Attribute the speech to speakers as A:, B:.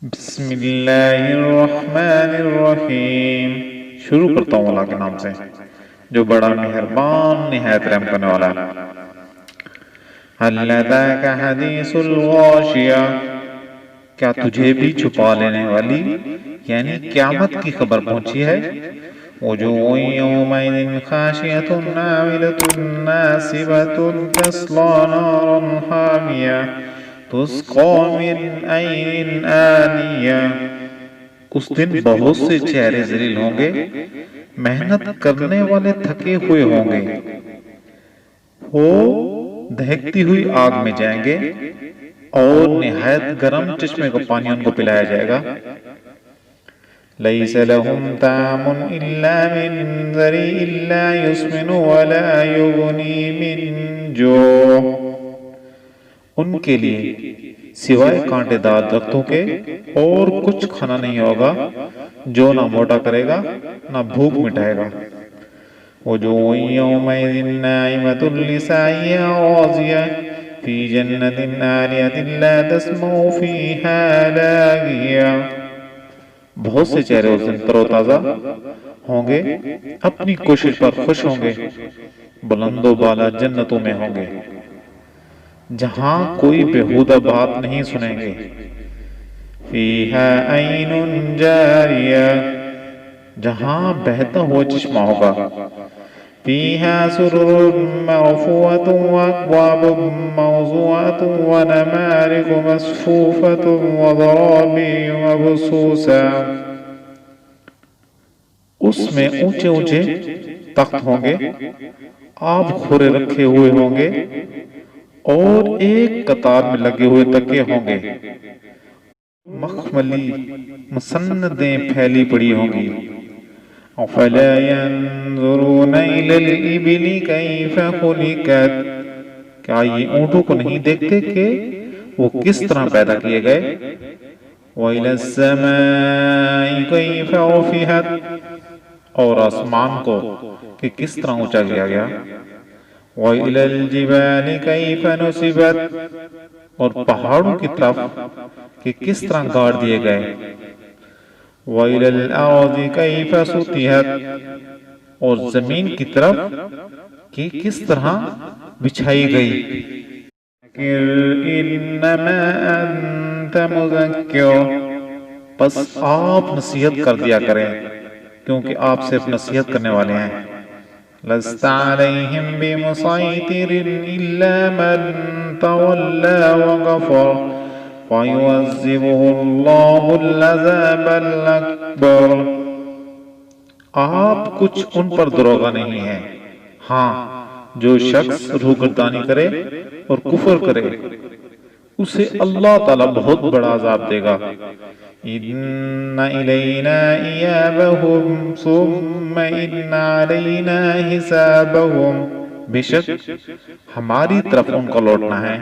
A: بسم اللہ الرحمن الرحیم۔ شروع کرتا ہوں اللہ کے نام سے جو بڑا مہربان نہایت رحم کرنے والا ہے۔ هل أتاك حدیث الغاشیہ، کیا تجھے بھی چھپا لینے والی یعنی قیامت کی خبر پہنچی ہے؟ وجوہ یومئذ خاشعة عاملة ناصبة تصلی نارا حامیہ تسقى من عین آنیہ۔ اس دن بہت سے چہرے ذلیل ہوں گے، محنت کرنے والے تھکے ہوئے ہوں گے، وہ دہکتی ہوئی آگ میں جائیں گے اور نہایت گرم چشمے کا پانی ان کو پلایا جائے گا۔ لیس لہم طعام الا من ضریع لا یسمن ولا یغنی من جوع۔ ان کے لیے سوائے کانٹے دار درختوں کے اور کچھ کھانا نہیں ہوگا جو نہ موٹا کرے گا نہ بھوک مٹائے گا۔ وجوہ یومئذ ناعمۃ لسعیہا راضیہ فی جنۃ عالیۃ لا تسمع فیہا لاغیہ۔ بہت سے چہرے اس دن تر و تازہ ہوں گے، اپنی کوشش پر خوش ہوں گے، بلند و بالا جنتوں میں ہوں گے جہاں کوئی بیہودہ بات نہیں سنیں گے۔ فیہا عین جاریہ، جہاں بہتا ہوا چشمہ ہوگا۔ فیہا سرر مرفوعۃ واکواب موضوعۃ ونمارق مصفوفۃ وزرابی مبثوثہ۔ اس میں اونچے اونچے تخت ہوں گے، آب خورے رکھے ہوئے ہوں گے اور ایک قطار میں لگے ہوئے تکے ہوں گے، مخملی مسندیں پھیلی پڑی ہوں گی۔ افلا ينظرون الى الابل كيف خلقت، کیا یہ اونٹوں کو نہیں دیکھتے کہ وہ کس طرح پیدا کیے گئے؟ وَإِلَى السَّمَاءِ كَيْفَ رُفِعَتْ، اور آسمان کو کہ کس طرح اونچا کیا گیا۔ وَإِلَى الْجِبَالِ كَيْفَ نُصِبَتْ، اور پہاڑوں کی طرف کہ کس طرح گاڑ دیے گئے۔ وَإِلَى الْأَرْضِ كَيْفَ سُطِحَتْ، اور زمین کی طرف کہ کس طرح بچھائی گئی۔ إِنَّمَا أَنْتَ مُذَكِّرٌ، بس آپ نصیحت کر دیا کریں کیونکہ آپ صرف نصیحت کرنے والے ہیں۔ لست علیہم بمسیطر الا من تولى وكفر فيعذبه الله العذاب الاکبر، آپ کچھ ان پر دروغہ نہیں ہیں، ہاں جو شخص روگردانی کرے اور کفر کرے اسے اللہ تعالیٰ بہت بڑا عذاب دے گا۔ ان الینا ایابہم ثم ان علینا حسابہم، بے شک ہماری طرف ان کا لوٹنا ہے